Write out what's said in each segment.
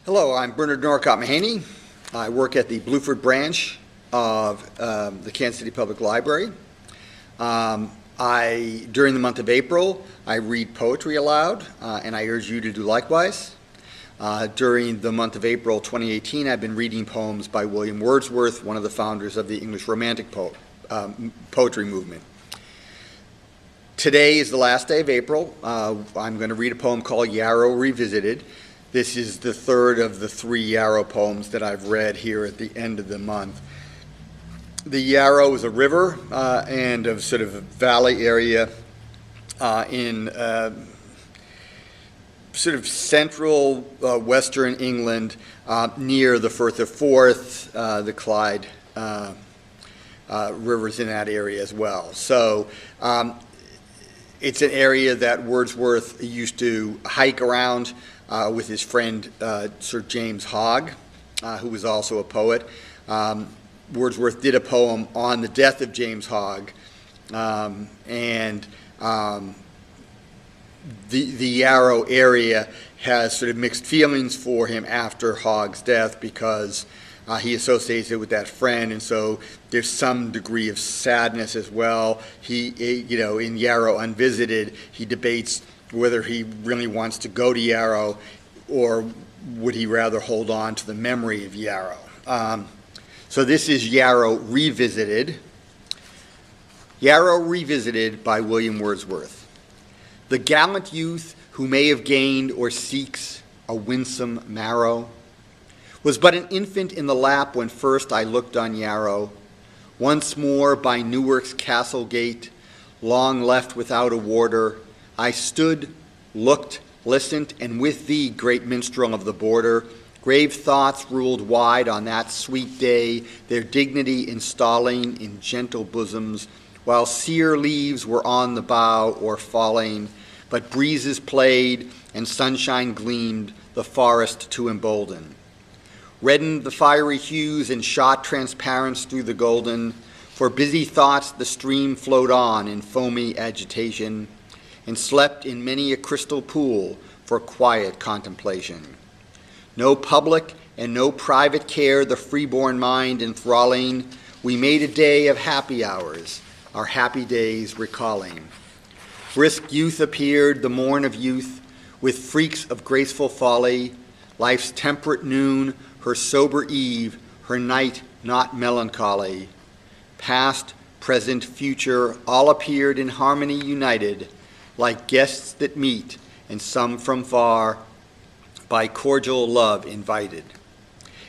Hello, I'm Bernard Norcott-Mahany. I work at the Bluford branch of the Kansas City Public Library. During the month of April, I read poetry aloud, and I urge you to do likewise. During the month of April 2018, I've been reading poems by William Wordsworth, one of the founders of the English Romantic poetry movement. Today is the last day of April. I'm going to read a poem called Yarrow Revisited. This is the third of the three Yarrow poems that I've read here at the end of the month. The Yarrow is a river and a sort of a valley area in sort of central western England near the Firth of Forth, the Clyde rivers in that area as well. So it's an area that Wordsworth used to hike around with his friend Sir James Hogg, who was also a poet. Wordsworth did a poem on the death of James Hogg, and the Yarrow area has sort of mixed feelings for him after Hogg's death because he associates it with that friend, and so there's some degree of sadness as well. In Yarrow Unvisited, he debates whether he really wants to go to Yarrow or would he rather hold on to the memory of Yarrow. So this is Yarrow Revisited. Yarrow Revisited by William Wordsworth. The gallant youth who may have gained or seeks a winsome marrow was but an infant in the lap when first I looked on Yarrow, once more by Newark's castle gate, long left without a warder, I stood, looked, listened, and with thee, great minstrel of the border, grave thoughts ruled wide on that sweet day, their dignity installing in gentle bosoms, while sere leaves were on the bough or falling, but breezes played and sunshine gleamed, the forest to embolden. Reddened the fiery hues and shot transparence through the golden, for busy thoughts the stream flowed on in foamy agitation, and slept in many a crystal pool for quiet contemplation. No public and no private care the freeborn mind enthralling, we made a day of happy hours, our happy days recalling. Brisk youth appeared, the morn of youth, with freaks of graceful folly, life's temperate noon, her sober eve, her night not melancholy. Past, present, future, all appeared in harmony united, like guests that meet, and some from far, by cordial love invited.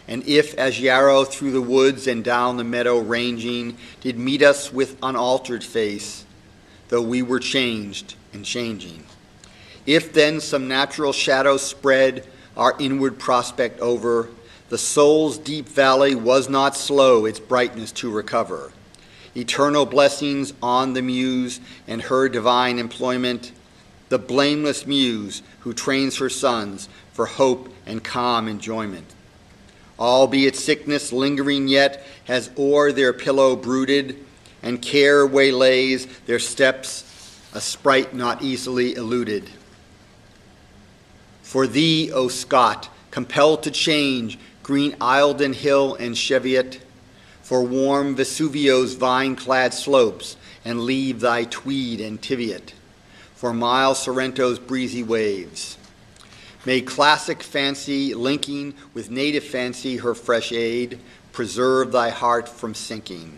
And if, as Yarrow through the woods and down the meadow ranging, did meet us with unaltered face, though we were changed and changing. If then some natural shadow spread our inward prospect over, the soul's deep valley was not slow its brightness to recover. Eternal blessings on the muse and her divine employment, the blameless muse who trains her sons for hope and calm enjoyment. Albeit sickness lingering yet has o'er their pillow brooded, and care waylays their steps, a sprite not easily eluded. For thee, O Scot, compelled to change green Eildon hill and Cheviot, for warm Vesuvio's vine-clad slopes, and leave thy Tweed and Teviot, for mild Sorrento's breezy waves. May classic fancy, linking with native fancy her fresh aid, preserve thy heart from sinking.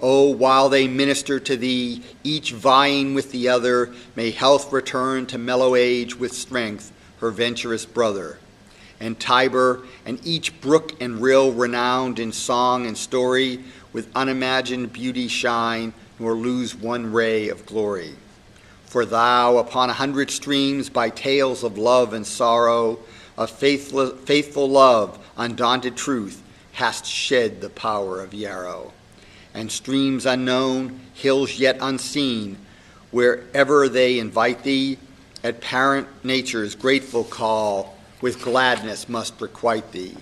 Oh, while they minister to thee, each vying with the other, may health return to mellow age with strength, her venturous brother. And Tiber, and each brook and rill renowned in song and story, with unimagined beauty shine, nor lose one ray of glory. For thou, upon 100 streams, by tales of love and sorrow, of faithful love, undaunted truth, hast shed the power of Yarrow. And streams unknown, hills yet unseen, wherever they invite thee, at parent nature's grateful call, with gladness must requite thee.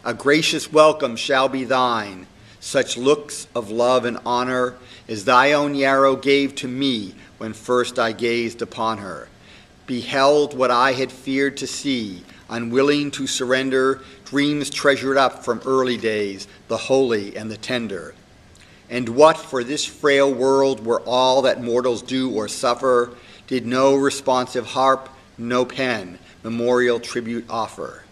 A gracious welcome shall be thine, such looks of love and honor as thy own Yarrow gave to me when first I gazed upon her. Beheld what I had feared to see, unwilling to surrender, dreams treasured up from early days, the holy and the tender. And what for this frail world were all that mortals do or suffer, did no responsive harp, no pen, memorial tribute offer.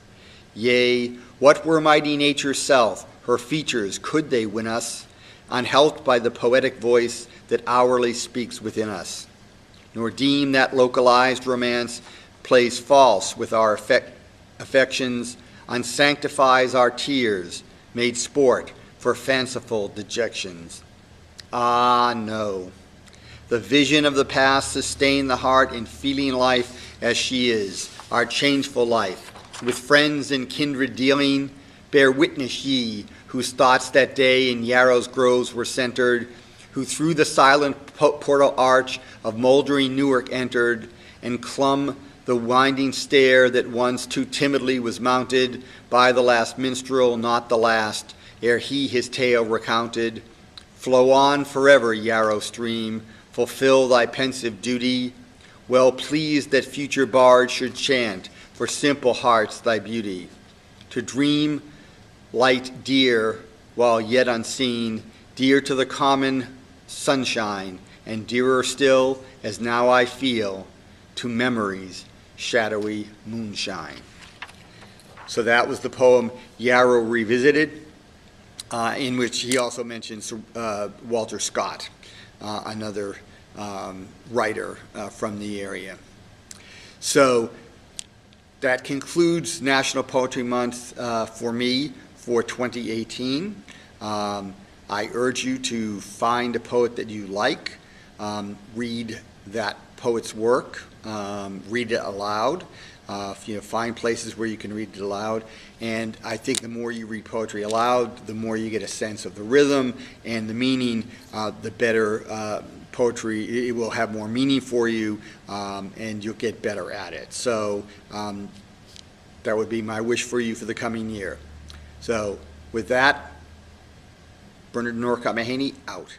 Yea, what were mighty nature's self, her features, could they win us, unhelped by the poetic voice that hourly speaks within us? Nor deem that localized romance plays false with our affections, unsanctifies our tears, made sport for fanciful dejections. Ah, no. The vision of the past sustained the heart in feeling life as she is, our changeful life. With friends and kindred dealing, bear witness ye, whose thoughts that day in Yarrow's groves were centered, who through the silent portal arch of moldering Newark entered, and clomb the winding stair that once too timidly was mounted by the last minstrel, not the last, ere he his tale recounted. Flow on forever, Yarrow stream, fulfill thy pensive duty, well pleased that future bards should chant for simple hearts thy beauty. To dream light dear, while yet unseen, dear to the common sunshine, and dearer still, as now I feel, to memory's shadowy moonshine. So that was the poem Yarrow Revisited, in which he also mentions Walter Scott, another writer from the area. So that concludes National Poetry Month for me for 2018. I urge you to find a poet that you like, read that poet's work, read it aloud. Find places where you can read it aloud. And I think the more you read poetry aloud, the more you get a sense of the rhythm and the meaning, the better poetry, it will have more meaning for you, and you'll get better at it. So that would be my wish for you for the coming year. So with that, Bernard Norcott-Mahany out.